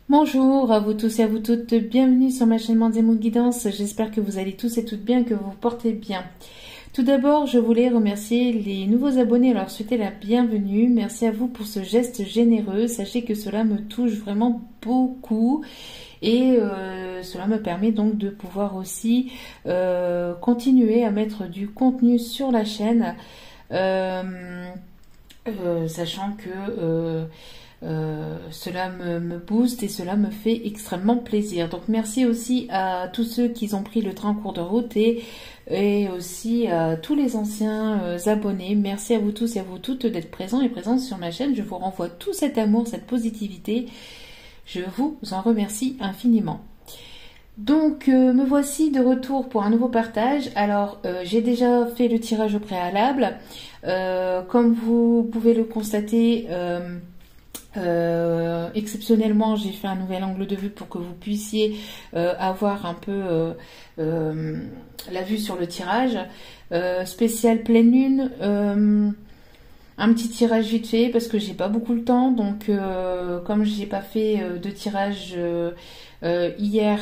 Bonjour à vous tous et à vous toutes, bienvenue sur ma chaîne Mandemo Guidance, j'espère que vous allez tous et toutes bien, que vous vous portez bien. Tout d'abord, je voulais remercier les nouveaux abonnés et leur souhaiter la bienvenue. Merci à vous pour ce geste généreux, sachez que cela me touche vraiment beaucoup et cela me permet donc de pouvoir aussi continuer à mettre du contenu sur la chaîne, sachant que cela me booste et cela me fait extrêmement plaisir. Donc merci aussi à tous ceux qui ont pris le train en cours de route et aussi à tous les anciens abonnés. Merci à vous tous et à vous toutes d'être présents et présentes sur ma chaîne. Je vous renvoie tout cet amour, cette positivité. Je vous en remercie infiniment. Donc me voici de retour pour un nouveau partage. Alors j'ai déjà fait le tirage au préalable. Comme vous pouvez le constater, exceptionnellement j'ai fait un nouvel angle de vue pour que vous puissiez avoir un peu la vue sur le tirage. Spécial pleine lune, un petit tirage vite fait parce que j'ai pas beaucoup le temps, donc comme j'ai pas fait de tirage hier,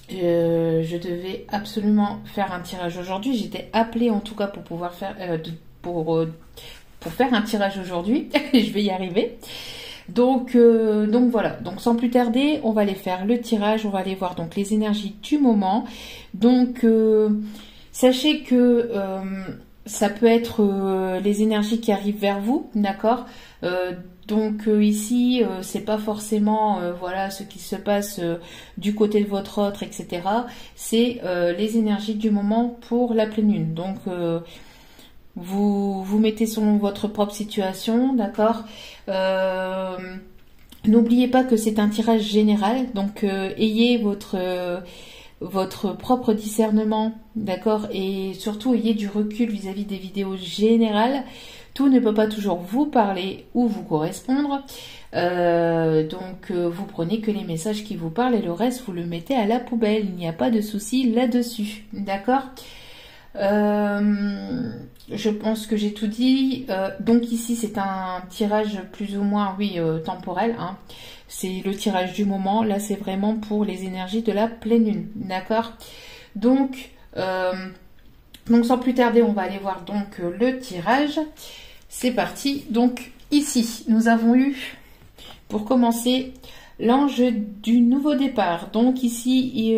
je devais absolument faire un tirage aujourd'hui. J'étais appelée en tout cas pour pouvoir faire pour faire un tirage aujourd'hui. Je vais y arriver. Donc voilà. Donc sans plus tarder, on va aller faire le tirage. On va aller voir donc les énergies du moment. Donc sachez que ça peut être les énergies qui arrivent vers vous, d'accord. Donc ici, c'est pas forcément voilà ce qui se passe du côté de votre autre, etc. C'est les énergies du moment pour la pleine lune. Donc vous mettez selon votre propre situation, d'accord. N'oubliez pas que c'est un tirage général, donc ayez votre propre discernement, d'accord, et surtout ayez du recul vis-à-vis des vidéos générales. Tout ne peut pas toujours vous parler ou vous correspondre, donc vous prenez que les messages qui vous parlent et le reste vous le mettez à la poubelle. Il n'y a pas de souci là-dessus, d'accord. Je pense que j'ai tout dit. Donc ici c'est un tirage plus ou moins, oui, temporel, hein. C'est le tirage du moment. Là c'est vraiment pour les énergies de la pleine lune, d'accord. Donc sans plus tarder, on va aller voir donc le tirage. C'est parti. Donc ici nous avons eu, pour commencer, l'ange du nouveau départ. Donc ici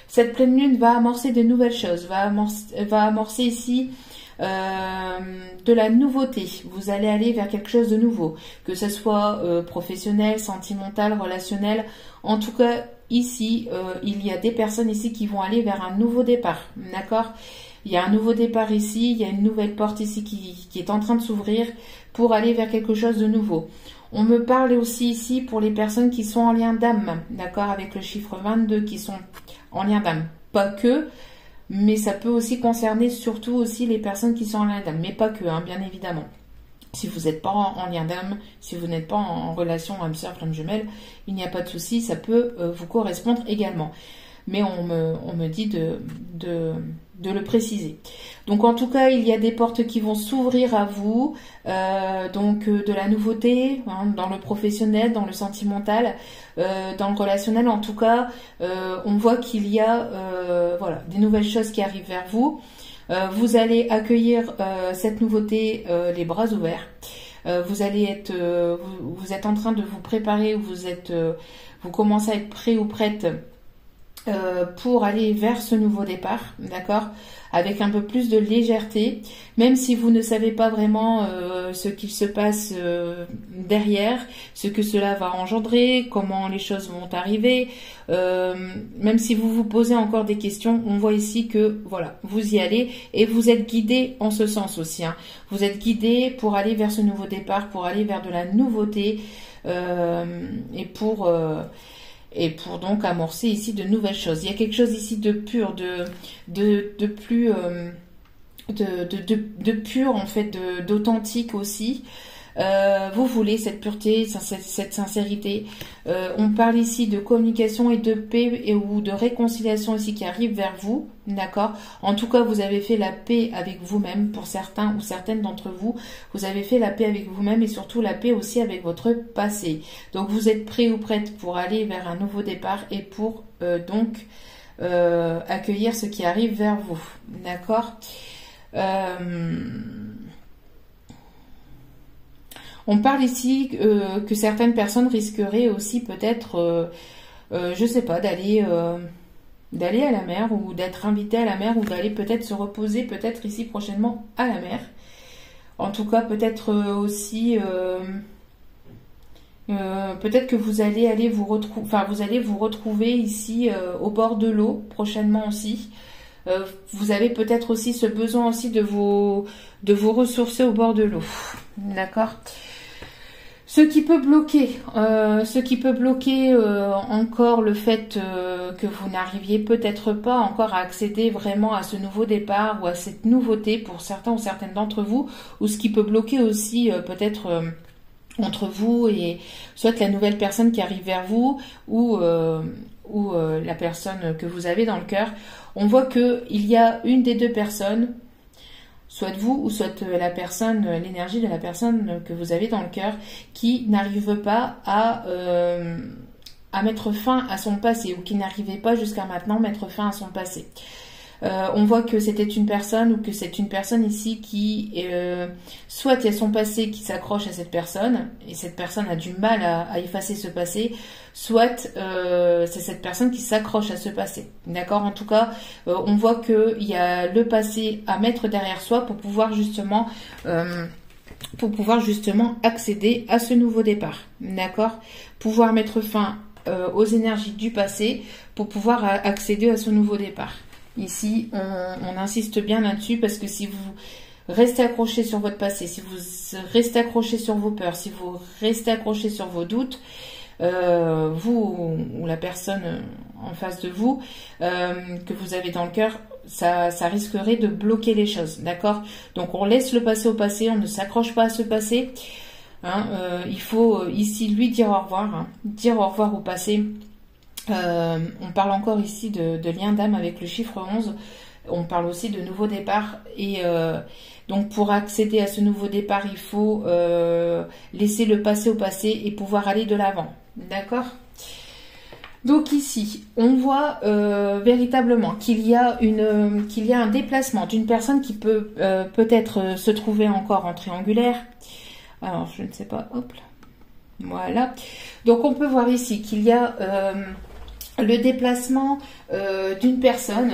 cette pleine lune va amorcer de nouvelles choses, va amorcer ici de la nouveauté. Vous allez aller vers quelque chose de nouveau, que ce soit professionnel, sentimental, relationnel. En tout cas, ici, il y a des personnes ici qui vont aller vers un nouveau départ, d'accord. Il y a un nouveau départ ici, il y a une nouvelle porte ici qui est en train de s'ouvrir pour aller vers quelque chose de nouveau. On me parle aussi ici pour les personnes qui sont en lien d'âme, d'accord, avec le chiffre 22, qui sont en lien d'âme. Pas que, mais ça peut aussi concerner surtout aussi les personnes qui sont en lien d'âme, mais pas que, hein, bien évidemment. Si vous n'êtes pas en lien d'âme, si vous n'êtes pas en relation âme sœur, flamme jumelle, il n'y a pas de souci, ça peut vous correspondre également. Mais on me dit de le préciser. Donc en tout cas, il y a des portes qui vont s'ouvrir à vous, donc de la nouveauté, hein, dans le professionnel, dans le sentimental, dans le relationnel. En tout cas, on voit qu'il y a voilà, des nouvelles choses qui arrivent vers vous. Vous allez accueillir cette nouveauté les bras ouverts. Vous allez être, vous êtes en train de vous préparer, vous commencez à être prêt ou prête pour aller vers ce nouveau départ, d'accord, avec un peu plus de légèreté, même si vous ne savez pas vraiment ce qu'il se passe derrière, ce que cela va engendrer, comment les choses vont arriver, même si vous vous posez encore des questions, on voit ici que voilà, vous y allez et vous êtes guidé en ce sens aussi, hein. Vous êtes guidé pour aller vers ce nouveau départ, pour aller vers de la nouveauté et pour donc amorcer ici de nouvelles choses. Il y a quelque chose ici de pur, de plus de pur en fait, d'authentique aussi. Vous voulez cette pureté, cette sincérité. On parle ici de communication et de paix ou de réconciliation ici qui arrive vers vous, d'accord? En tout cas, vous avez fait la paix avec vous-même pour certains ou certaines d'entre vous. Vous avez fait la paix avec vous-même et surtout la paix aussi avec votre passé. Donc, vous êtes prêt ou prête pour aller vers un nouveau départ et pour accueillir ce qui arrive vers vous, d'accord? On parle ici que certaines personnes risqueraient aussi peut-être, je sais pas, d'aller à la mer ou d'être invitées à la mer ou d'aller peut-être se reposer peut-être ici prochainement à la mer. En tout cas, peut-être aussi, peut-être que vous allez vous retrouver ici au bord de l'eau prochainement aussi. Vous avez peut-être aussi ce besoin aussi de vous ressourcer au bord de l'eau, d'accord? Ce qui peut bloquer encore le fait que vous n'arriviez peut-être pas encore à accéder vraiment à ce nouveau départ ou à cette nouveauté pour certains ou certaines d'entre vous, ou ce qui peut bloquer aussi peut-être entre vous et soit la nouvelle personne qui arrive vers vous ou la personne que vous avez dans le cœur. On voit que il y a une des deux personnes, soit vous ou soit la personne, l'énergie de la personne que vous avez dans le cœur, qui n'arrive pas à mettre fin à son passé ou qui n'arrivait pas jusqu'à maintenant mettre fin à son passé. On voit que c'était une personne ou que c'est une personne ici qui, soit il y a son passé qui s'accroche à cette personne et cette personne a du mal à effacer ce passé, soit c'est cette personne qui s'accroche à ce passé. D'accord? En tout cas, on voit qu'il y a le passé à mettre derrière soi pour pouvoir justement accéder à ce nouveau départ. D'accord? Pouvoir mettre fin aux énergies du passé pour pouvoir accéder à ce nouveau départ. Ici, on insiste bien là-dessus parce que si vous restez accroché sur votre passé, si vous restez accroché sur vos peurs, si vous restez accroché sur vos doutes, vous ou la personne en face de vous que vous avez dans le cœur, ça risquerait de bloquer les choses, d'accord? Donc on laisse le passé au passé, on ne s'accroche pas à ce passé. Il faut ici lui dire au revoir, dire au revoir au passé. On parle encore ici de lien d'âme avec le chiffre 11. On parle aussi de nouveau départ. Et donc pour accéder à ce nouveau départ, il faut laisser le passé au passé et pouvoir aller de l'avant. D'accord? Donc ici, on voit véritablement qu'il y a un déplacement d'une personne qui peut peut-être se trouver encore en triangulaire. Alors, je ne sais pas. Hop là. Voilà. Donc on peut voir ici qu'il y a le déplacement d'une personne.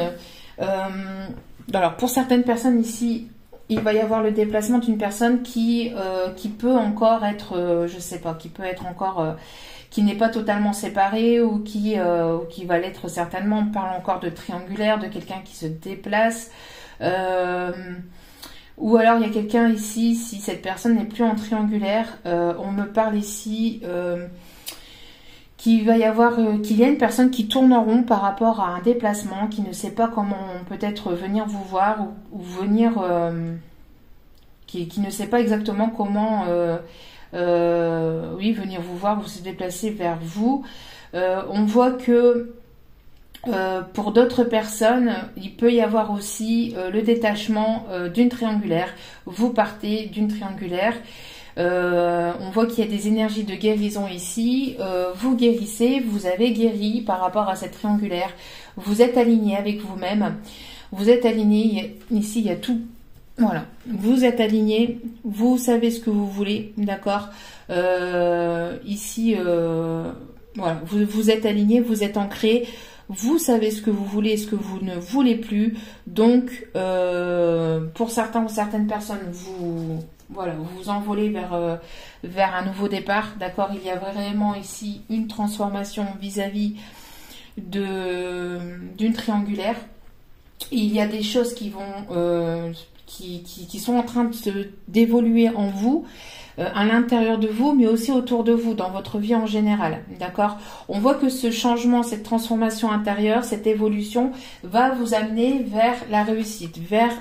Alors pour certaines personnes ici, il va y avoir le déplacement d'une personne qui peut encore être, je sais pas, qui peut être encore, qui n'est pas totalement séparée ou qui va l'être certainement. On parle encore de triangulaire, de quelqu'un qui se déplace. Ou alors il y a quelqu'un ici, si cette personne n'est plus en triangulaire, on me parle ici qu'il y a une personne qui tourne en rond par rapport à un déplacement, qui ne sait pas comment peut-être venir vous voir ou venir, qui ne sait pas exactement comment venir vous voir ou se déplacer vers vous. On voit que pour d'autres personnes, il peut y avoir aussi le détachement d'une triangulaire. Vous partez d'une triangulaire. On voit qu'il y a des énergies de guérison ici. Vous guérissez, vous avez guéri par rapport à cette triangulaire. Vous êtes aligné avec vous-même. Vous êtes aligné. Ici, il y a tout. Voilà. Vous êtes aligné. Vous savez ce que vous voulez. D'accord. Ici, voilà. Vous êtes aligné. Vous êtes ancré. Vous savez ce que vous voulez et ce que vous ne voulez plus. Donc, pour certains ou certaines personnes, vous vous envolez vers un nouveau départ. D'accord? Il y a vraiment ici une transformation vis-à-vis d'une triangulaire. Il y a des choses qui vont qui sont en train d'évoluer en vous, à l'intérieur de vous, mais aussi autour de vous, dans votre vie en général. D'accord? On voit que ce changement, cette transformation intérieure, cette évolution va vous amener vers la réussite, vers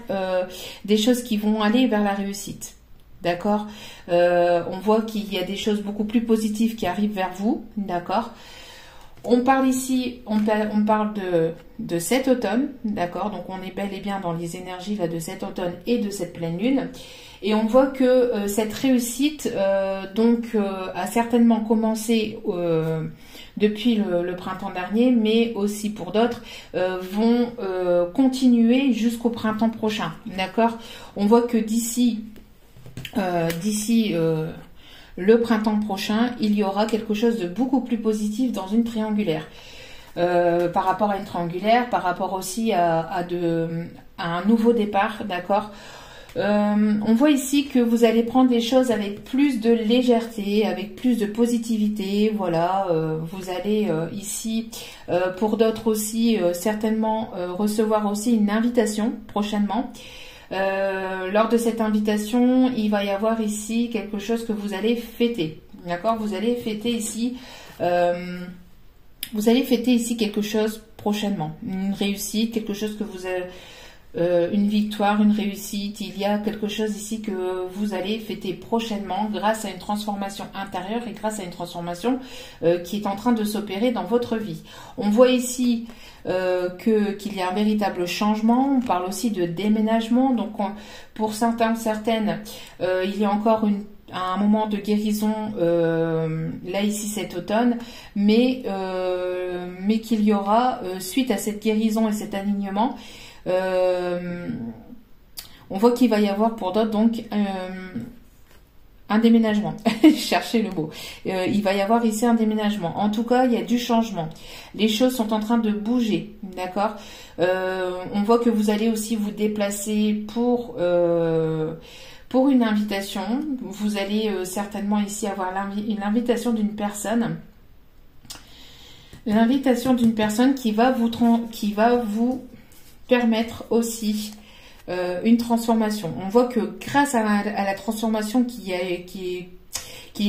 des choses qui vont aller vers la réussite. d'accord. On voit qu'il y a des choses beaucoup plus positives qui arrivent vers vous, d'accord. On parle ici, on parle de cet automne, d'accord. Donc on est bel et bien dans les énergies là de cet automne et de cette pleine lune. Et on voit que cette réussite a certainement commencé depuis le printemps dernier, mais aussi pour d'autres vont continuer jusqu'au printemps prochain, d'accord. On voit que d'ici le printemps prochain, il y aura quelque chose de beaucoup plus positif dans une triangulaire. Par rapport à une triangulaire, par rapport aussi à un nouveau départ, d'accord. On voit ici que vous allez prendre les choses avec plus de légèreté, avec plus de positivité, voilà. Vous allez ici, pour d'autres aussi, certainement recevoir aussi une invitation prochainement. Lors de cette invitation, il va y avoir ici quelque chose que vous allez fêter, d'accord. Vous allez fêter ici quelque chose prochainement, une réussite, quelque chose que vous avez, une victoire, une réussite. Il y a quelque chose ici que vous allez fêter prochainement grâce à une transformation intérieure et grâce à une transformation qui est en train de s'opérer dans votre vie. On voit ici qu'il y a un véritable changement. On parle aussi de déménagement. Donc pour certaines, il y a encore un moment de guérison là ici cet automne, mais qu'il y aura suite à cette guérison et cet alignement, on voit qu'il va y avoir pour d'autres donc un déménagement. Cherchez le mot. Il va y avoir ici un déménagement. En tout cas, il y a du changement. Les choses sont en train de bouger, d'accord. On voit que vous allez aussi vous déplacer pour une invitation. Vous allez certainement ici avoir l'invitation d'une personne. L'invitation d'une personne qui va vous permettre aussi une transformation. On voit que grâce à la transformation qu'il y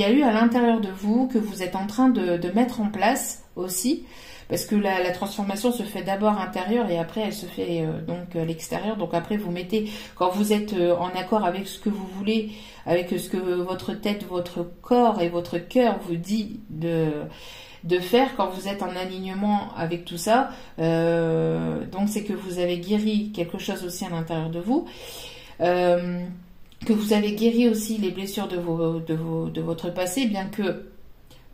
a eu à l'intérieur de vous, que vous êtes en train de mettre en place aussi, parce que la transformation se fait d'abord intérieure et après elle se fait donc à l'extérieur. Donc après vous mettez, quand vous êtes en accord avec ce que vous voulez, avec ce que votre tête, votre corps et votre cœur vous dit de faire, quand vous êtes en alignement avec tout ça, donc c'est que vous avez guéri quelque chose aussi à l'intérieur de vous, que vous avez guéri aussi les blessures de votre passé, bien que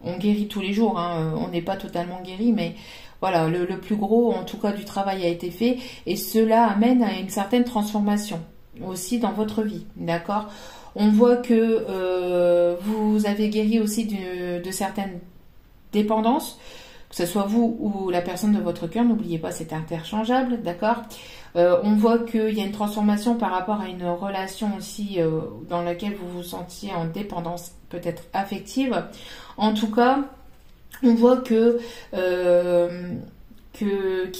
on guérit tous les jours, hein, on n'est pas totalement guéri, mais voilà, le plus gros en tout cas du travail a été fait, et cela amène à une certaine transformation aussi dans votre vie, d'accord. On voit que vous avez guéri aussi de certaines dépendance, que ce soit vous ou la personne de votre cœur, n'oubliez pas, c'est interchangeable, d'accord. On voit qu'il y a une transformation par rapport à une relation aussi dans laquelle vous vous sentiez en dépendance peut-être affective. En tout cas, on voit qu'il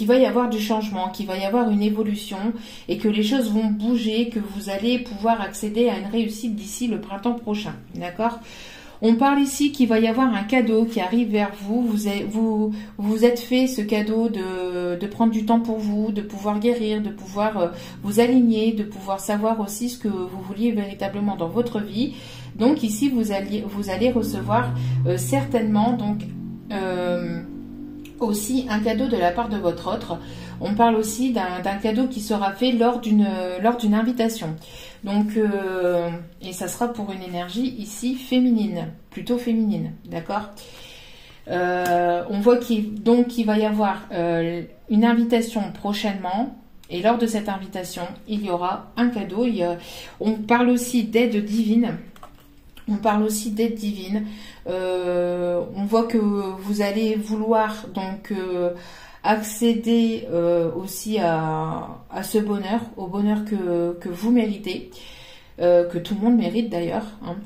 va y avoir du changement, qu'il va y avoir une évolution et que les choses vont bouger, que vous allez pouvoir accéder à une réussite d'ici le printemps prochain, d'accord. On parle ici qu'il va y avoir un cadeau qui arrive vers vous. Vous êtes fait ce cadeau de prendre du temps pour vous, de pouvoir guérir, de pouvoir vous aligner, de pouvoir savoir aussi ce que vous vouliez véritablement dans votre vie. Donc ici, vous allez recevoir certainement donc aussi un cadeau de la part de votre autre. On parle aussi d'un cadeau qui sera fait lors d'une invitation. Donc, et ça sera pour une énergie ici féminine, plutôt féminine, d'accord. On voit qu'il va y avoir une invitation prochainement. Et lors de cette invitation, il y aura un cadeau. On parle aussi d'aide divine. On parle aussi d'aide divine. On voit que vous allez vouloir donc accéder aussi à ce bonheur, au bonheur que vous méritez, que tout le monde mérite d'ailleurs, hein.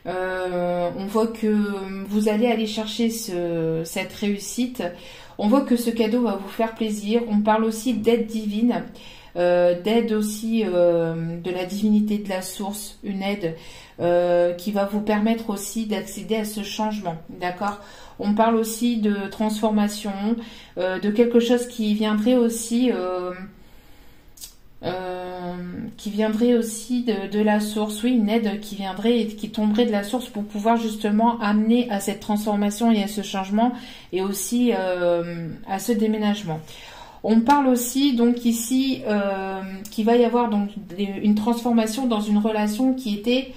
On voit que vous allez aller chercher cette réussite. On voit que ce cadeau va vous faire plaisir. On parle aussi d'aide divine, d'aide aussi de la divinité de la source, une aide qui va vous permettre aussi d'accéder à ce changement, d'accord. On parle aussi de transformation, de quelque chose qui viendrait aussi qui viendrait aussi de la source, oui, une aide qui viendrait et qui tomberait de la source pour pouvoir justement amener à cette transformation et à ce changement et aussi à ce déménagement. On parle aussi donc ici qu'il va y avoir donc une transformation dans une relation qui était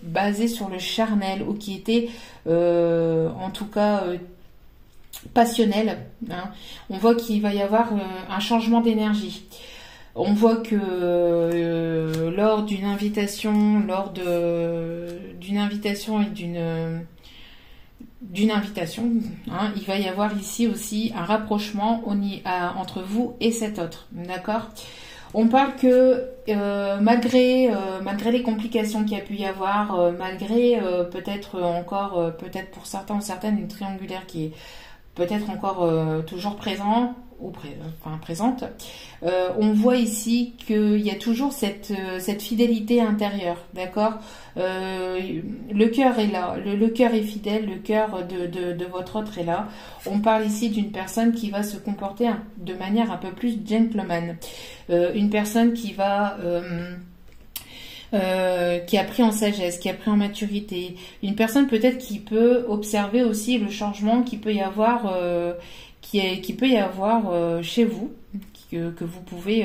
basée sur le charnel ou qui était en tout cas passionnelle. Hein. On voit qu'il va y avoir un changement d'énergie. On voit que lors d'une invitation, d'une invitation et d'une invitation, hein, il va y avoir ici aussi un rapprochement entre vous et cet autre, d'accord? On parle que malgré les complications qu'il y a pu y avoir, malgré peut-être encore, peut-être pour certains ou certaines, une triangulaire qui est peut-être encore toujours présent ou présente, on voit ici qu'il y a toujours cette fidélité intérieure, d'accord? Le cœur est là, le cœur est fidèle, le cœur de votre autre est là. On parle ici d'une personne qui va se comporter de manière un peu plus gentleman, une personne qui va qui a pris en sagesse, qui a pris en maturité, une personne peut-être qui peut observer aussi le changement qui peut y avoir, qui peut y avoir chez vous, que vous pouvez,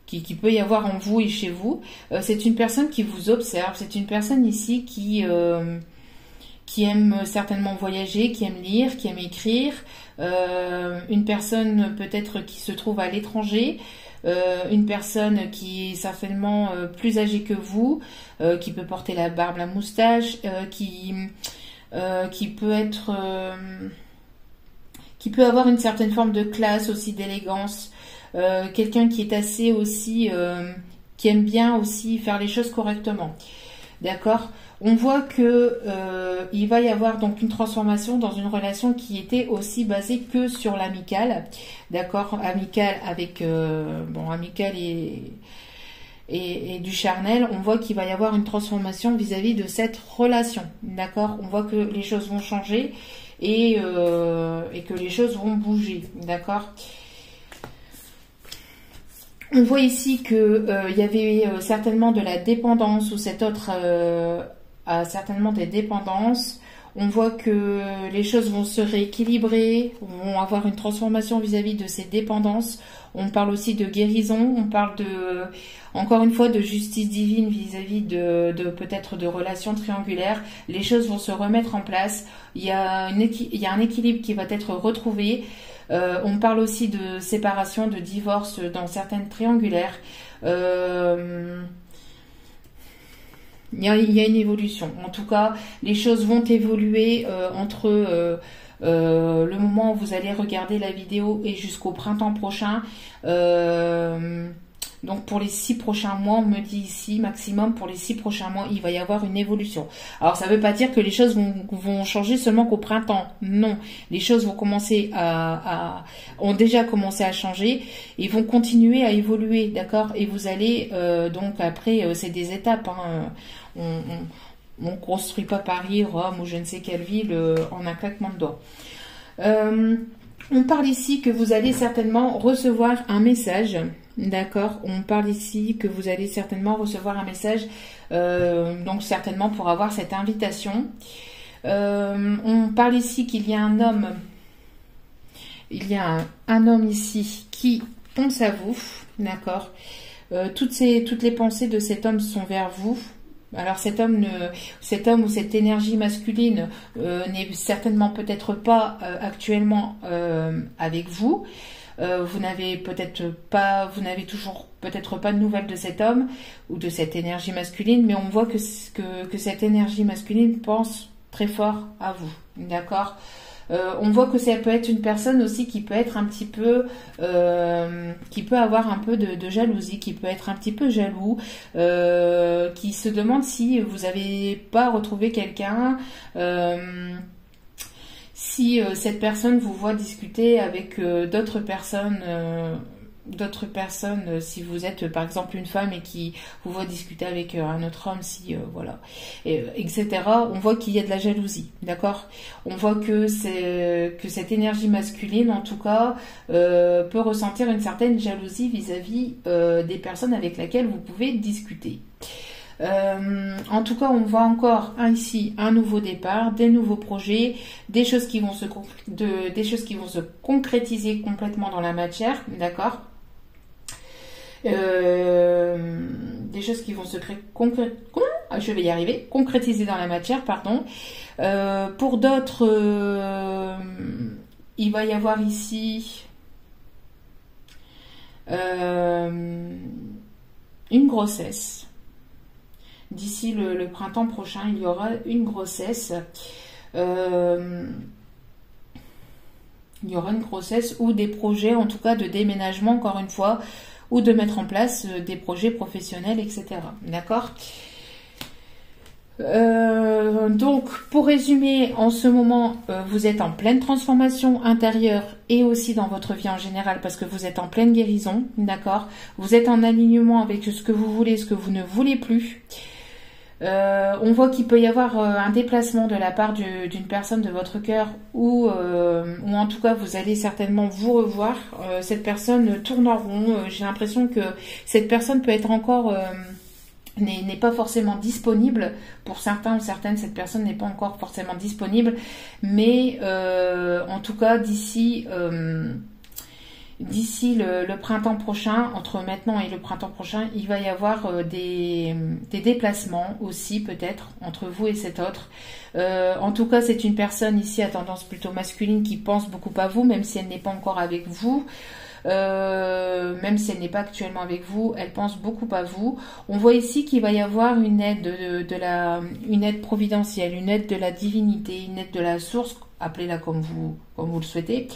qui peut y avoir en vous et chez vous. C'est une personne qui vous observe, c'est une personne ici qui aime certainement voyager, qui aime lire, qui aime écrire, une personne peut-être qui se trouve à l'étranger, une personne qui est certainement plus âgée que vous, qui peut porter la barbe, la moustache, qui peut être, qui peut avoir une certaine forme de classe aussi, d'élégance, quelqu'un qui est assez aussi, qui aime bien aussi faire les choses correctement. D'accord? On voit que il va y avoir donc une transformation dans une relation qui était aussi basée que sur l'amical, d'accord, amical avec amical et du charnel. On voit qu'il va y avoir une transformation vis-à-vis de cette relation, d'accord. On voit que les choses vont changer et que les choses vont bouger, d'accord. On voit ici que il y avait certainement de la dépendance ou cet autre a certainement des dépendances. On voit que les choses vont se rééquilibrer, vont avoir une transformation vis-à-vis de ces dépendances. On parle aussi de guérison, on parle encore une fois, de justice divine vis-à-vis de peut-être de relations triangulaires. Les choses vont se remettre en place. Il y a un équilibre qui va être retrouvé. On parle aussi de séparation, de divorce dans certaines triangulaires. Il y a une évolution. En tout cas, les choses vont évoluer entre le moment où vous allez regarder la vidéo et jusqu'au printemps prochain. Donc pour les 6 prochains mois, on me dit ici, maximum pour les 6 prochains mois, il va y avoir une évolution. Alors ça ne veut pas dire que les choses vont changer seulement qu'au printemps. Non, les choses vont commencer ont déjà commencé à changer et vont continuer à évoluer, d'accord. Et vous allez, donc après, c'est des étapes. Hein. On ne construit pas Paris, Rome ou je ne sais quelle ville en un claquement de doigts. On parle ici que vous allez certainement recevoir un message. D'accord, on parle ici que vous allez certainement recevoir un message, donc certainement pour avoir cette invitation. On parle ici qu'il y a un homme, un homme ici qui pense à vous, d'accord. Toutes les pensées de cet homme sont vers vous. Alors cet homme ou cette énergie masculine n'est certainement peut-être pas actuellement avec vous. Vous n'avez toujours peut-être pas de nouvelles de cet homme ou de cette énergie masculine, mais on voit que cette énergie masculine pense très fort à vous, d'accord. On voit que ça peut être une personne aussi qui peut être un petit peu, qui peut avoir un peu de jalousie, qui peut être un petit peu jaloux, qui se demande si vous n'avez pas retrouvé quelqu'un. Si cette personne vous voit discuter avec d'autres personnes d'autres personnes, si vous êtes par exemple une femme et qui vous voit discuter avec un autre homme, si voilà, etc. On voit qu'il y a de la jalousie, d'accord. On voit que cette énergie masculine, en tout cas, peut ressentir une certaine jalousie vis-à-vis des personnes avec lesquelles vous pouvez discuter. En tout cas, on voit encore ici un nouveau départ, des nouveaux projets, des choses qui vont se concrétiser complètement dans la matière, d'accord. Des choses qui vont se je vais y arriver, concrétiser dans la matière, pardon. Pour d'autres, il va y avoir ici une grossesse. D'ici le printemps prochain, il y aura une grossesse. Il y aura une grossesse ou des projets, en tout cas de déménagement, encore une fois, ou de mettre en place des projets professionnels, etc. D'accord ? Donc, pour résumer, en ce moment, vous êtes en pleine transformation intérieure et aussi dans votre vie en général parce que vous êtes en pleine guérison, d'accord ? Vous êtes en alignement avec ce que vous voulez, ce que vous ne voulez plus. On voit qu'il peut y avoir un déplacement de la part d'une personne de votre cœur ou en tout cas vous allez certainement vous revoir. Cette personne tourne en rond. J'ai l'impression que cette personne peut être encore n'est pas forcément disponible. Pour certains ou certaines, cette personne n'est pas encore forcément disponible. Mais en tout cas, d'ici le printemps prochain, entre maintenant et le printemps prochain, il va y avoir des déplacements aussi peut-être entre vous et cet autre. En tout cas, c'est une personne ici à tendance plutôt masculine qui pense beaucoup à vous, même si elle n'est pas encore avec vous. Même si elle n'est pas actuellement avec vous, elle pense beaucoup à vous. On voit ici qu'il va y avoir une aide une aide providentielle, une aide de la divinité, une aide de la source, appelez-la comme vous le souhaitez.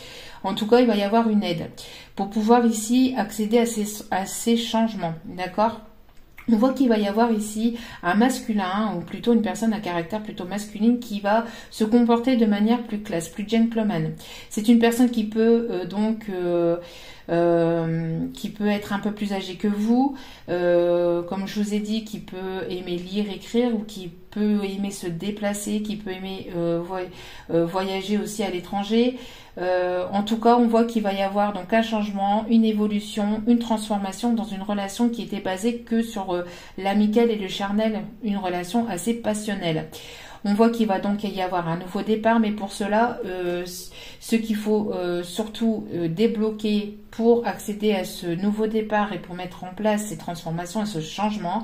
En tout cas, il va y avoir une aide pour pouvoir ici accéder à ces changements, d'accord ? On voit qu'il va y avoir ici un masculin, ou plutôt une personne à caractère plutôt masculine qui va se comporter de manière plus classe, plus gentleman. C'est une personne qui peut qui peut être un peu plus âgée que vous, comme je vous ai dit, qui peut aimer lire, écrire, ou qui peut aimer se déplacer, qui peut aimer voyager aussi à l'étranger. En tout cas, on voit qu'il va y avoir donc un changement, une évolution, une transformation dans une relation qui était basée que sur l'amical et le charnel, une relation assez passionnelle. On voit qu'il va donc y avoir un nouveau départ, mais pour cela, ce qu'il faut surtout débloquer pour accéder à ce nouveau départ et pour mettre en place ces transformations et ce changement,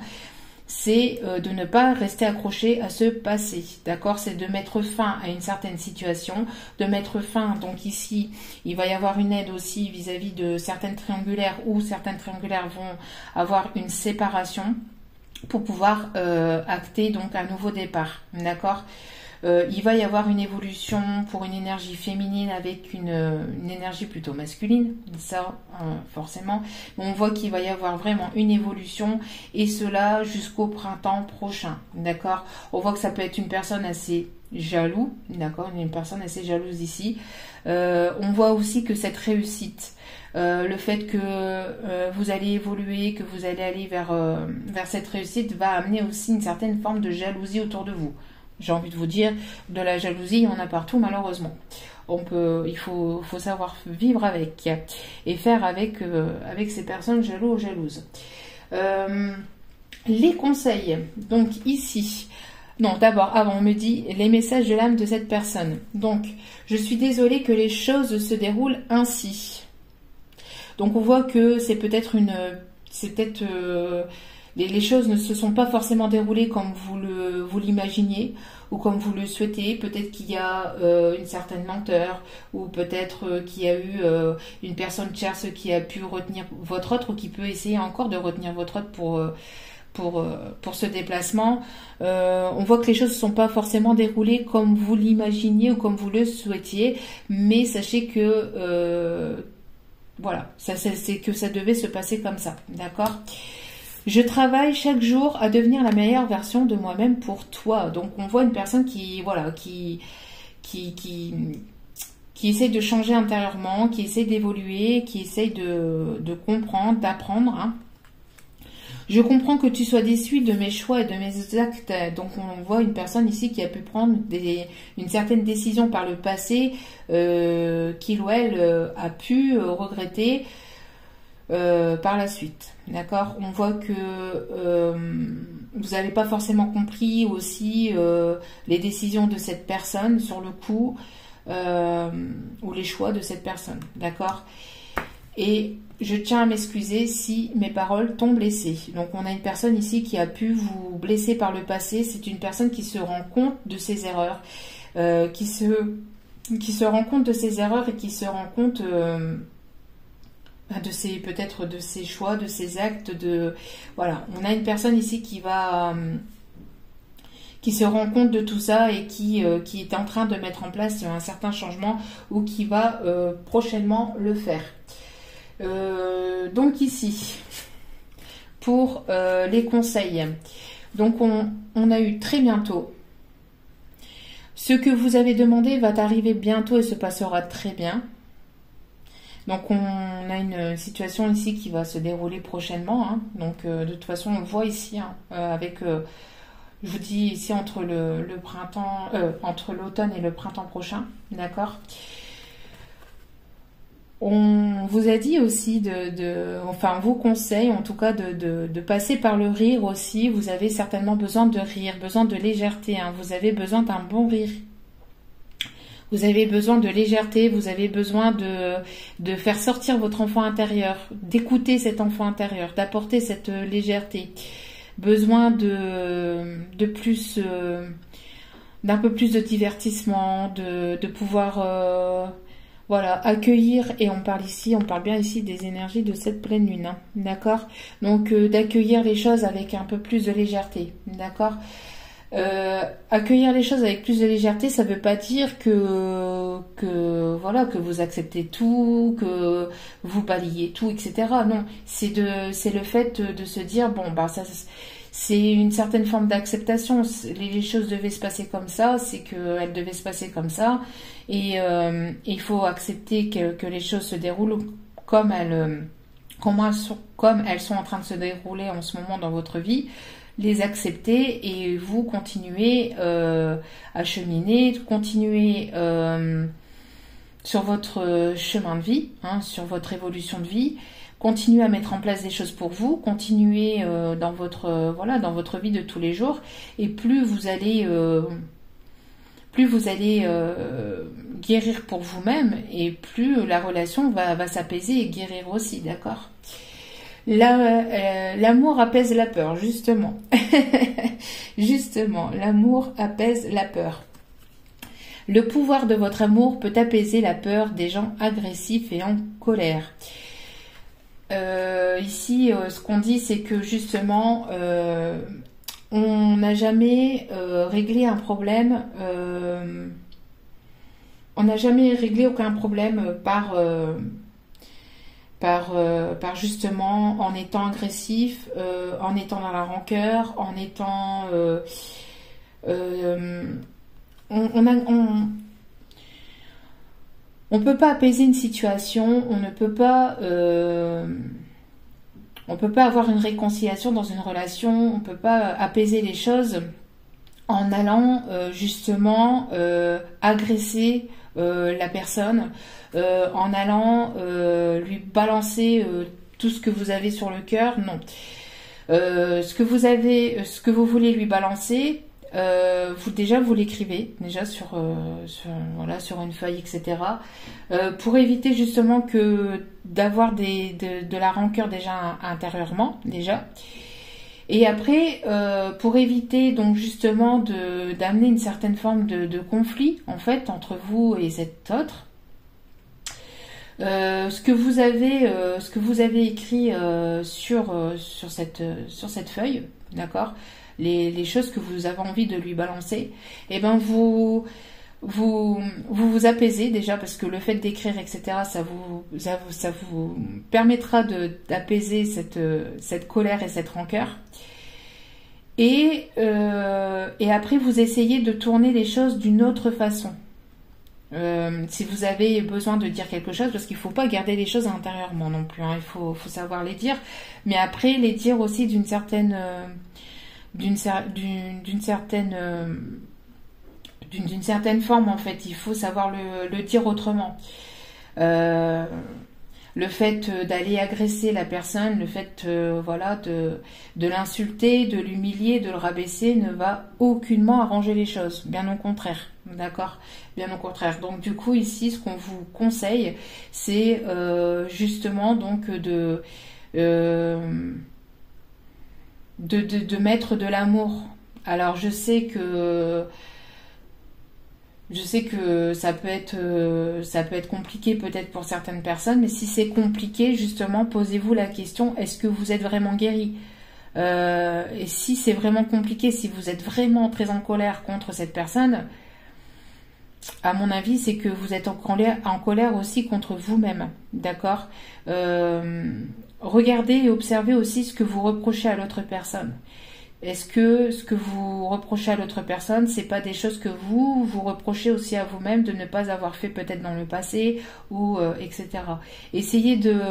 c'est de ne pas rester accroché à ce passé, d'accord? C'est de mettre fin à une certaine situation, de mettre fin, donc ici, il va y avoir une aide aussi vis-à-vis de certaines triangulaires, où certaines triangulaires vont avoir une séparation pour pouvoir acter donc un nouveau départ, d'accord? Il va y avoir une évolution pour une énergie féminine avec une énergie plutôt masculine, ça forcément. On voit qu'il va y avoir vraiment une évolution et cela jusqu'au printemps prochain, d'accord? On voit que ça peut être une personne assez jaloux, d'accord? Une personne assez jalouse ici. On voit aussi que cette réussite, le fait que vous allez évoluer, que vous allez aller vers cette réussite va amener aussi une certaine forme de jalousie autour de vous. J'ai envie de vous dire, de la jalousie, il y en a partout malheureusement. Il faut savoir vivre avec et faire avec ces personnes jaloux ou jalouses. Les conseils, donc ici, non d'abord, avant on me dit les messages de l'âme de cette personne. Donc, je suis désolée que les choses se déroulent ainsi. Donc on voit que c'est peut-être les choses ne se sont pas forcément déroulées comme vous l'imaginiez ou comme vous le souhaitez. Peut-être qu'il y a une certaine lenteur ou peut-être qu'il y a eu une personne tierce qui a pu retenir votre autre ou qui peut essayer encore de retenir votre autre pour ce déplacement. On voit que les choses ne sont pas forcément déroulées comme vous l'imaginiez ou comme vous le souhaitiez, mais sachez que voilà, c'est que ça devait se passer comme ça, d'accord ? Je travaille chaque jour à devenir la meilleure version de moi-même pour toi. Donc on voit une personne qui qui essaye de changer intérieurement, qui essaye d'évoluer, qui essaye de comprendre, d'apprendre. Hein. Je comprends que tu sois déçu de mes choix et de mes actes. Donc on voit une personne ici qui a pu prendre une certaine décision par le passé, qu'il ou elle a pu regretter par la suite. D'accord? On voit que vous n'avez pas forcément compris aussi les décisions de cette personne sur le coup, ou les choix de cette personne. D'accord? Et je tiens à m'excuser si mes paroles t'ont blessé. Donc on a une personne ici qui a pu vous blesser par le passé. C'est une personne qui se rend compte de ses erreurs, qui se rend compte de ses erreurs et qui se rend compte peut-être de ses choix, de ses actes. Voilà, on a une personne ici qui se rend compte de tout ça et qui est en train de mettre en place un certain changement ou qui va prochainement le faire. Donc ici, pour les conseils, donc on a eu très bientôt. Ce que vous avez demandé va arriver bientôt et se passera très bien. Donc on a une situation ici qui va se dérouler prochainement. Hein. Donc de toute façon on le voit ici hein, avec, je vous dis ici entre le printemps, entre l'automne et le printemps prochain, d'accord. On vous a dit aussi enfin, on vous conseille en tout cas de passer par le rire aussi. Vous avez certainement besoin de rire, besoin de légèreté. Hein. Vous avez besoin d'un bon rire. Vous avez besoin de légèreté. Vous avez besoin de faire sortir votre enfant intérieur, d'écouter cet enfant intérieur, d'apporter cette légèreté. Besoin de plus, d'un peu plus de divertissement, de pouvoir voilà, accueillir, et on parle bien ici des énergies de cette pleine lune, hein, d'accord? Donc d'accueillir les choses avec un peu plus de légèreté, d'accord? Accueillir les choses avec plus de légèreté, ça veut pas dire voilà, que vous acceptez tout, que vous balayez tout, etc. Non, c'est le fait de se dire bon bah ça c'est une certaine forme d'acceptation. Les choses devaient se passer comme ça, c'est qu'elles devaient se passer comme ça. Et il faut accepter que les choses se déroulent comme elles sont en train de se dérouler en ce moment dans votre vie. Les accepter et vous continuez à cheminer, continuer sur votre chemin de vie, hein, sur votre évolution de vie. Continuez à mettre en place des choses pour vous, continuez dans votre vie de tous les jours, et plus vous allez guérir pour vous-même, et plus la relation va s'apaiser et guérir aussi, d'accord? L'amour apaise la peur, justement. Justement, l'amour apaise la peur. Le pouvoir de votre amour peut apaiser la peur des gens agressifs et en colère. Ici, ce qu'on dit, c'est que justement, on n'a jamais réglé un problème. On n'a jamais réglé aucun problème par justement en étant agressif, en étant dans la rancœur, en étant on peut pas apaiser une situation, on ne peut pas avoir une réconciliation dans une relation, on peut pas apaiser les choses en allant justement agresser la personne, en allant lui balancer tout ce que vous avez sur le cœur. Non. Ce que vous voulez lui balancer, vous l'écrivez déjà sur une feuille, etc. Pour éviter justement d'avoir de la rancœur déjà intérieurement déjà. Et après, pour éviter donc justement d'amener une certaine forme de conflit en fait entre vous et cet autre, ce que vous avez écrit sur cette feuille, d'accord, les choses que vous avez envie de lui balancer, et ben vous apaisez déjà, parce que le fait d'écrire, etc., ça vous permettra d'apaiser cette colère et cette rancœur. Et après, vous essayez de tourner les choses d'une autre façon. Si vous avez besoin de dire quelque chose, parce qu'il ne faut pas garder les choses intérieurement non plus, hein, il faut savoir les dire, mais après les dire aussi d'une certaine forme en fait. Il faut savoir le dire autrement. Le fait d'aller agresser la personne, le fait voilà de l'insulter, de l'humilier, de le rabaisser ne va aucunement arranger les choses, bien au contraire, d'accord, bien au contraire. Donc du coup ici ce qu'on vous conseille c'est justement donc de mettre de l'amour. Alors je sais que ça peut être compliqué peut-être pour certaines personnes, mais si c'est compliqué, justement, posez-vous la question, est-ce que vous êtes vraiment guéri? Et si c'est vraiment compliqué, si vous êtes vraiment très en colère contre cette personne, à mon avis, c'est que vous êtes en colère aussi contre vous-même, d'accord? Regardez et observez aussi ce que vous reprochez à l'autre personne. Est-ce que ce que vous reprochez à l'autre personne, c'est pas des choses que vous reprochez aussi à vous-même de ne pas avoir fait peut-être dans le passé ou etc. Essayez de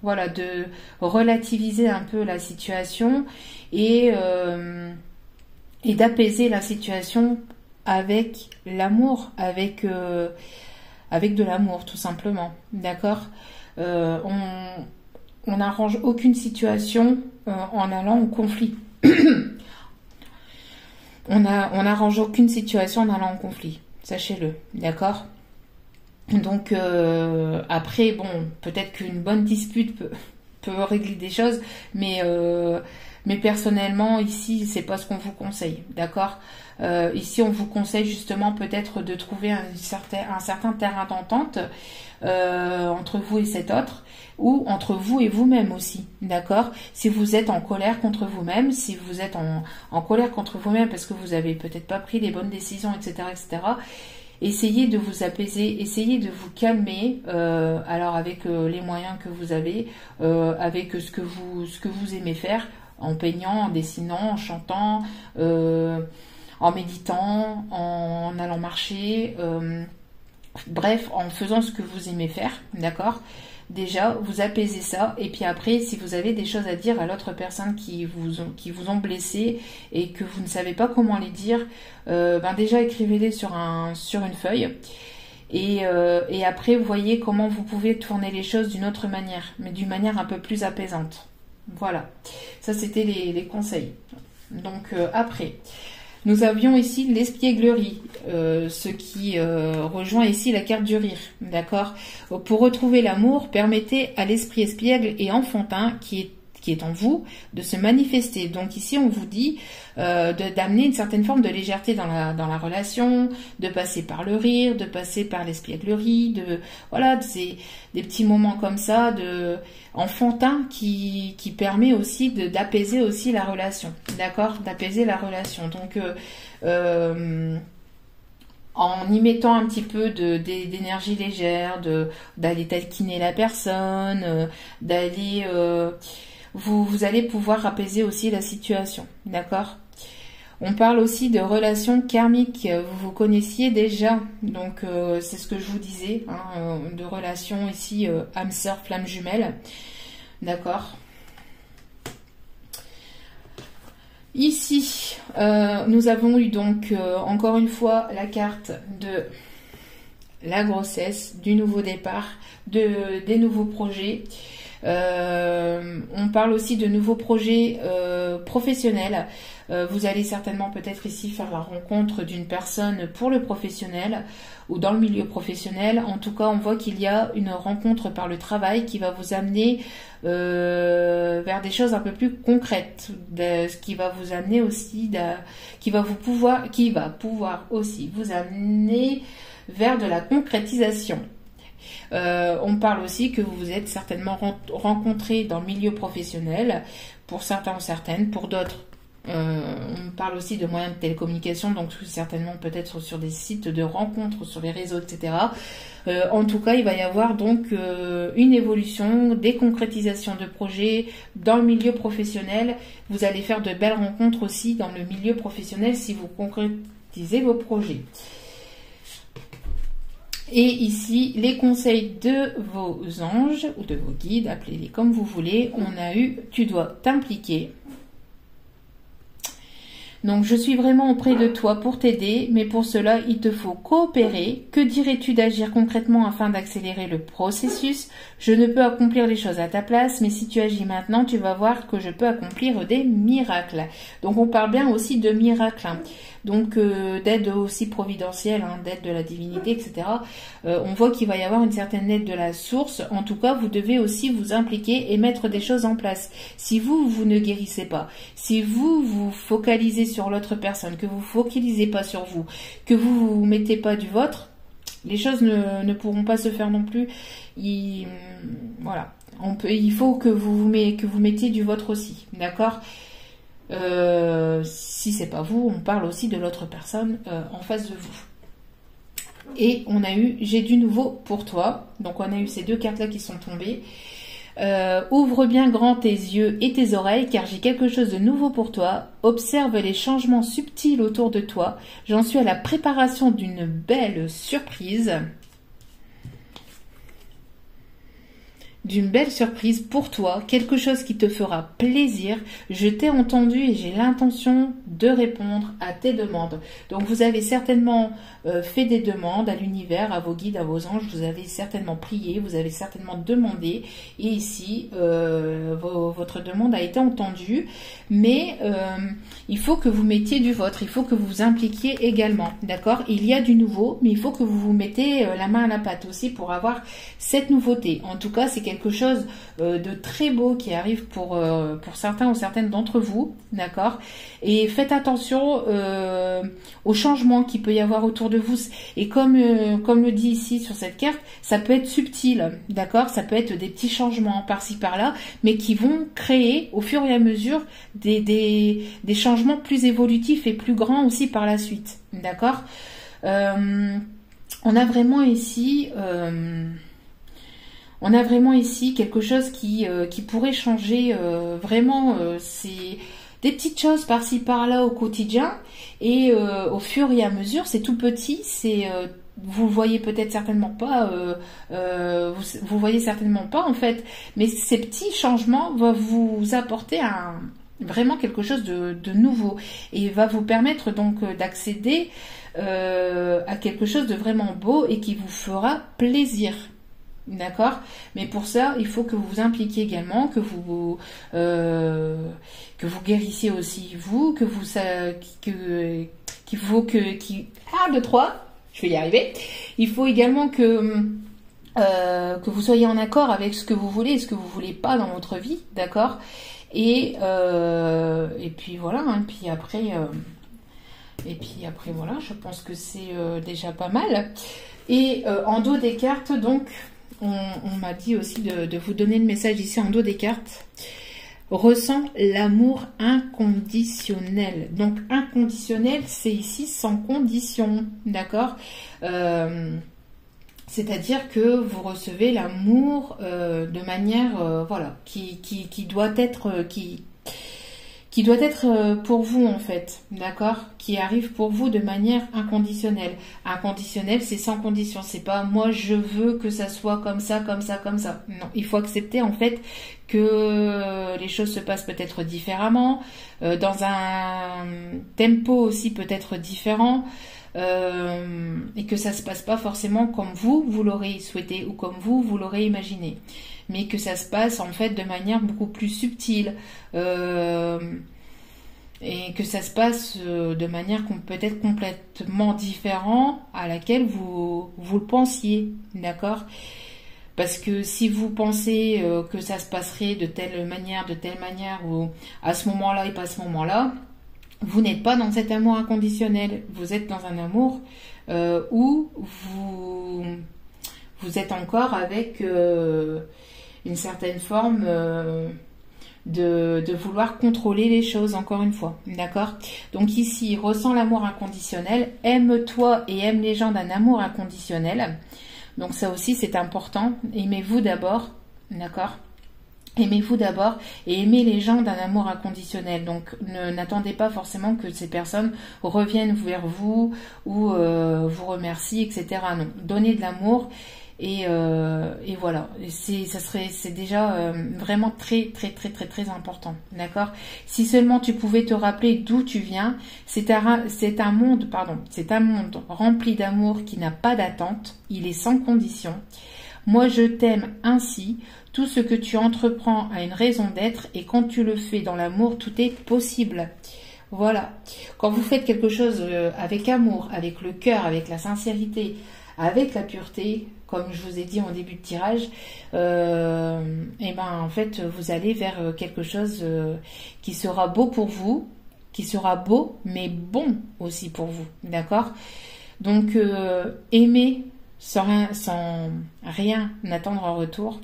voilà de relativiser un peu la situation et d'apaiser la situation avec l'amour, avec de l'amour tout simplement, d'accord. On n'arrange aucune situation en allant au conflit. On n'arrange aucune situation en allant en conflit, sachez-le, d'accord. Donc après, bon, peut-être qu'une bonne dispute peut régler des choses, mais personnellement, ici, c'est pas ce qu'on vous conseille, d'accord. Ici, on vous conseille justement peut-être de trouver un certain terrain d'entente entre vous et cet autre, ou entre vous et vous-même aussi, d'accord. Si vous êtes en colère contre vous-même, si vous êtes en colère contre vous-même parce que vous avez peut-être pas pris les bonnes décisions, etc., etc., essayez de vous apaiser, essayez de vous calmer, alors avec les moyens que vous avez, avec ce que vous aimez faire, en peignant, en dessinant, en chantant, en méditant, en allant marcher, bref, en faisant ce que vous aimez faire, d'accord. Déjà, vous apaisez ça, et puis après, si vous avez des choses à dire à l'autre personne qui vous ont blessé et que vous ne savez pas comment les dire, déjà écrivez-les sur une feuille. Et après, vous voyez comment vous pouvez tourner les choses d'une autre manière, mais d'une manière un peu plus apaisante. Voilà, ça c'était les conseils. Donc après, nous avions ici l'espièglerie, ce qui rejoint ici la carte du rire, d'accord. Pour retrouver l'amour, permettez à l'esprit espiègle et enfantin qui est en vous de se manifester. Donc ici on vous dit d'amener une certaine forme de légèreté dans la relation, de passer par le rire, de passer par l'espièglerie, voilà, c'est des petits moments comme ça de enfantin qui permet aussi d'apaiser aussi la relation, d'accord, d'apaiser la relation. Donc en y mettant un petit peu d'énergie légère, d'aller taquiner la personne, d'aller vous allez pouvoir apaiser aussi la situation, d'accord. On parle aussi de relations karmiques, vous connaissiez déjà, donc c'est ce que je vous disais, hein, de relations ici âme sœur, flamme jumelle, d'accord. Ici, nous avons eu donc encore une fois la carte de la grossesse, du nouveau départ, des nouveaux projets. On parle aussi de nouveaux projets professionnels. Vous allez certainement peut-être ici faire la rencontre d'une personne pour le professionnel ou dans le milieu professionnel. En tout cas, on voit qu'il y a une rencontre par le travail qui va vous amener vers des choses un peu plus concrètes, ce qui va vous amener aussi, qui va pouvoir aussi vous amener vers de la concrétisation. On parle aussi que vous vous êtes certainement rencontrés dans le milieu professionnel, pour certains ou certaines, pour d'autres. On parle aussi de moyens de télécommunication, donc certainement peut-être sur des sites de rencontres, sur les réseaux, etc. En tout cas, il va y avoir donc une évolution, des concrétisations de projets dans le milieu professionnel. Vous allez faire de belles rencontres aussi dans le milieu professionnel si vous concrétisez vos projets. Et ici, les conseils de vos anges ou de vos guides, appelez-les comme vous voulez. On a eu, tu dois t'impliquer. Donc, je suis vraiment auprès de toi pour t'aider, mais pour cela, il te faut coopérer. Que dirais-tu d'agir concrètement afin d'accélérer le processus? Je ne peux accomplir les choses à ta place, mais si tu agis maintenant, tu vas voir que je peux accomplir des miracles. Donc, on parle bien aussi de miracles, hein. Donc, d'aide aussi providentielle, hein, d'aide de la divinité, etc. On voit qu'il va y avoir une certaine aide de la source. En tout cas, vous devez aussi vous impliquer et mettre des choses en place. Si vous ne guérissez pas, si vous focalisez sur l'autre personne, que vous focalisez pas sur vous, que vous mettez pas du vôtre, les choses ne pourront pas se faire non plus. Voilà. Il faut que vous mettiez du vôtre aussi, d'accord? Si c'est pas vous, on parle aussi de l'autre personne en face de vous. Et on a eu j'ai du nouveau pour toi. Donc on a eu ces deux cartes là qui sont tombées. Ouvre bien grand tes yeux et tes oreilles car j'ai quelque chose de nouveau pour toi. Observe les changements subtils autour de toi. J'en suis à la préparation d'une belle surprise. D'une belle surprise pour toi, quelque chose qui te fera plaisir. Je t'ai entendu et j'ai l'intention de répondre à tes demandes. Donc vous avez certainement fait des demandes à l'univers, à vos guides, à vos anges, vous avez certainement prié, vous avez certainement demandé et ici votre demande a été entendue, mais il faut que vous mettiez du vôtre, il faut que vous vous impliquiez également, d'accord? Il y a du nouveau, mais il faut que vous vous mettez la main à la pâte aussi pour avoir cette nouveauté. En tout cas, c'est quelque chose de très beau qui arrive pour certains ou certaines d'entre vous, d'accord? Et faites attention aux changements qu'il peut y avoir autour de vous. Et comme le dit ici sur cette carte, ça peut être subtil, d'accord? Ça peut être des petits changements par-ci par-là, mais qui vont créer au fur et à mesure des changements plus évolutifs et plus grands aussi par la suite, d'accord? On a vraiment ici quelque chose qui pourrait changer vraiment. C'est des petites choses par-ci par-là au quotidien et au fur et à mesure, c'est tout petit, vous voyez peut-être certainement pas, vous voyez certainement pas en fait, mais ces petits changements vont vous apporter vraiment quelque chose de nouveau et va vous permettre donc d'accéder à quelque chose de vraiment beau et qui vous fera plaisir. D'accord? Mais pour ça, il faut que vous vous impliquiez également, que vous guérissiez aussi vous, de 3, je vais y arriver. Il faut également que vous soyez en accord avec ce que vous voulez et ce que vous voulez pas dans votre vie, d'accord? Et puis voilà, hein, puis après voilà, je pense que c'est déjà pas mal. Et en dos des cartes, donc, on m'a dit aussi de vous donner le message ici en dos des cartes. Ressens l'amour inconditionnel. Donc inconditionnel, c'est ici sans condition, d'accord? C'est-à-dire que vous recevez l'amour de manière, voilà, qui doit être pour vous en fait, d'accord? Qui arrive pour vous de manière inconditionnelle. Inconditionnel, c'est sans condition. C'est pas moi je veux que ça soit comme ça, comme ça, comme ça. Non, il faut accepter en fait que les choses se passent peut-être différemment, dans un tempo aussi peut-être différent. Et que ça se passe pas forcément comme vous l'aurez souhaité ou comme vous l'aurez imaginé, mais que ça se passe en fait de manière beaucoup plus subtile et que ça se passe de manière peut-être complètement différente à laquelle vous le pensiez, d'accord? Parce que si vous pensez que ça se passerait de telle manière ou à ce moment-là et pas à ce moment-là, vous n'êtes pas dans cet amour inconditionnel. Vous êtes dans un amour où vous êtes encore avec une certaine forme de vouloir contrôler les choses, encore une fois. D'accord? Donc ici, ressens l'amour inconditionnel. Aime-toi et aime les gens d'un amour inconditionnel. Donc ça aussi, c'est important. Aimez-vous d'abord. D'accord? Aimez-vous d'abord et aimez les gens d'un amour inconditionnel. Donc n'attendez pas forcément que ces personnes reviennent vers vous ou vous remercient, etc. Non, donnez de l'amour et voilà. C'est déjà vraiment très important. D'accord? Si seulement tu pouvais te rappeler d'où tu viens, c'est un monde rempli d'amour qui n'a pas d'attente. Il est sans condition. Moi, je t'aime ainsi. Tout ce que tu entreprends a une raison d'être et quand tu le fais dans l'amour, tout est possible. Voilà. Quand vous faites quelque chose avec amour, avec le cœur, avec la sincérité, avec la pureté, comme je vous ai dit en début de tirage, et ben en fait, vous allez vers quelque chose qui sera beau pour vous, qui sera beau, mais bon aussi pour vous. D'accord? Donc, aimez sans rien attendre en retour,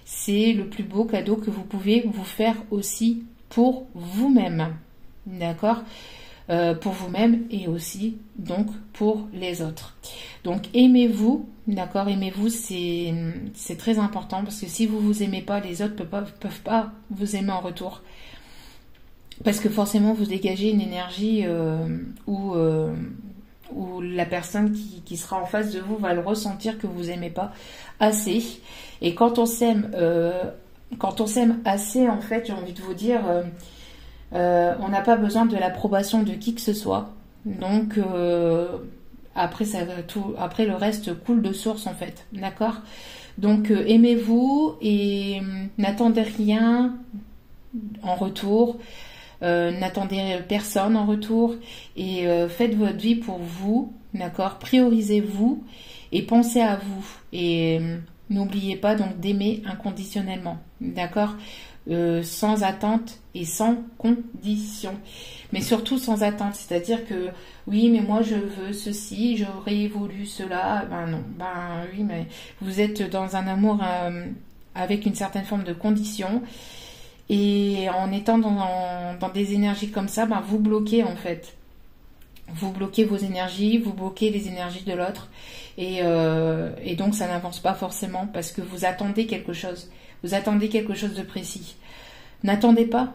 c'est le plus beau cadeau que vous pouvez vous faire aussi pour vous-même, d'accord, pour vous-même et aussi donc pour les autres. Donc aimez-vous, d'accord, aimez-vous, c'est très important parce que si vous vous aimez pas, les autres peuvent pas vous aimer en retour. Parce que forcément vous dégagez une énergie où la personne qui sera en face de vous va le ressentir que vous aimez pas assez. Et quand on s'aime assez, en fait, j'ai envie de vous dire, on n'a pas besoin de l'approbation de qui que ce soit. Donc après après le reste coule de source en fait, d'accord. Donc aimez-vous et n'attendez rien en retour. N'attendez personne en retour et faites votre vie pour vous, d'accord, priorisez-vous et pensez à vous et n'oubliez pas donc d'aimer inconditionnellement, d'accord, sans attente et sans condition, mais surtout sans attente, c'est-à-dire que oui mais moi je veux ceci, j'aurais voulu cela, ben non, ben oui mais vous êtes dans un amour avec une certaine forme de condition. Et en étant dans des énergies comme ça, ben vous bloquez en fait. Vous bloquez vos énergies, vous bloquez les énergies de l'autre. Et donc ça n'avance pas forcément parce que vous attendez quelque chose. Vous attendez quelque chose de précis. N'attendez pas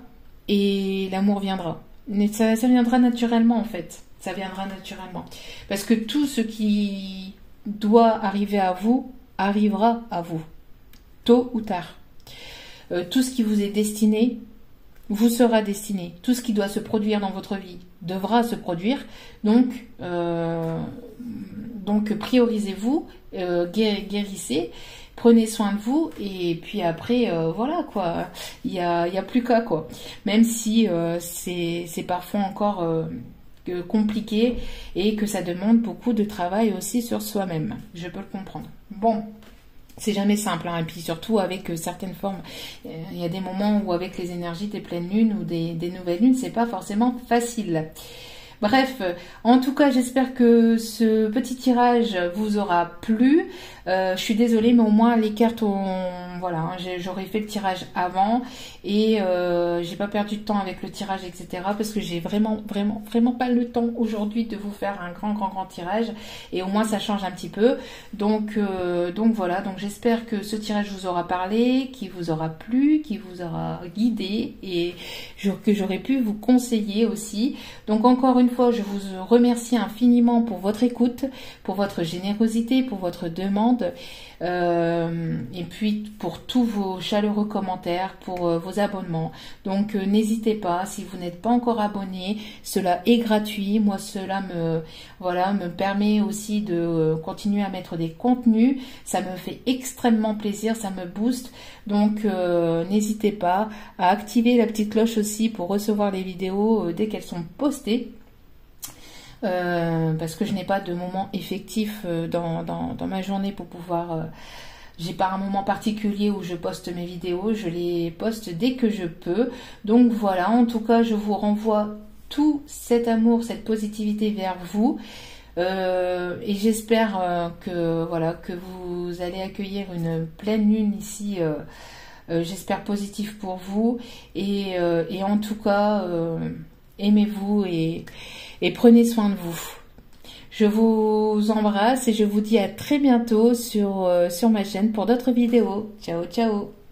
et l'amour viendra. Mais ça viendra naturellement en fait. Ça viendra naturellement. Parce que tout ce qui doit arriver à vous, arrivera à vous. Tôt ou tard. Tout ce qui vous est destiné, vous sera destiné. Tout ce qui doit se produire dans votre vie devra se produire. Donc priorisez-vous, guérissez, prenez soin de vous et puis après, voilà quoi. Il y a plus qu'à quoi. Même si c'est parfois encore compliqué et que ça demande beaucoup de travail aussi sur soi-même. Je peux le comprendre. Bon. C'est jamais simple, hein. Et puis surtout avec certaines formes, il y a des moments où avec les énergies des pleines lunes ou des nouvelles lunes, c'est pas forcément facile. Bref, en tout cas, j'espère que ce petit tirage vous aura plu. Je suis désolée, mais au moins les cartes ont... Voilà, hein, j'aurais fait le tirage avant et j'ai pas perdu de temps avec le tirage, etc. Parce que j'ai vraiment pas le temps aujourd'hui de vous faire un grand tirage. Et au moins, ça change un petit peu. Donc voilà, donc j'espère que ce tirage vous aura parlé, qu'il vous aura plu, qu'il vous aura guidé et que j'aurais pu vous conseiller aussi. Donc encore une fois, je vous remercie infiniment pour votre écoute, pour votre générosité, pour votre demande et puis pour tous vos chaleureux commentaires, pour vos abonnements. Donc n'hésitez pas, si vous n'êtes pas encore abonné, cela est gratuit. Moi cela me permet aussi de continuer à mettre des contenus. Ça me fait extrêmement plaisir, ça me booste. Donc n'hésitez pas à activer la petite cloche aussi pour recevoir les vidéos dès qu'elles sont postées. Parce que je n'ai pas de moment effectif dans ma journée pour pouvoir... j'ai pas un moment particulier où je poste mes vidéos, je les poste dès que je peux. Donc voilà, en tout cas, je vous renvoie tout cet amour, cette positivité vers vous. Et j'espère que vous allez accueillir une pleine lune ici. J'espère positif pour vous. Et en tout cas, aimez-vous et prenez soin de vous. Je vous embrasse et je vous dis à très bientôt sur ma chaîne pour d'autres vidéos. Ciao, ciao!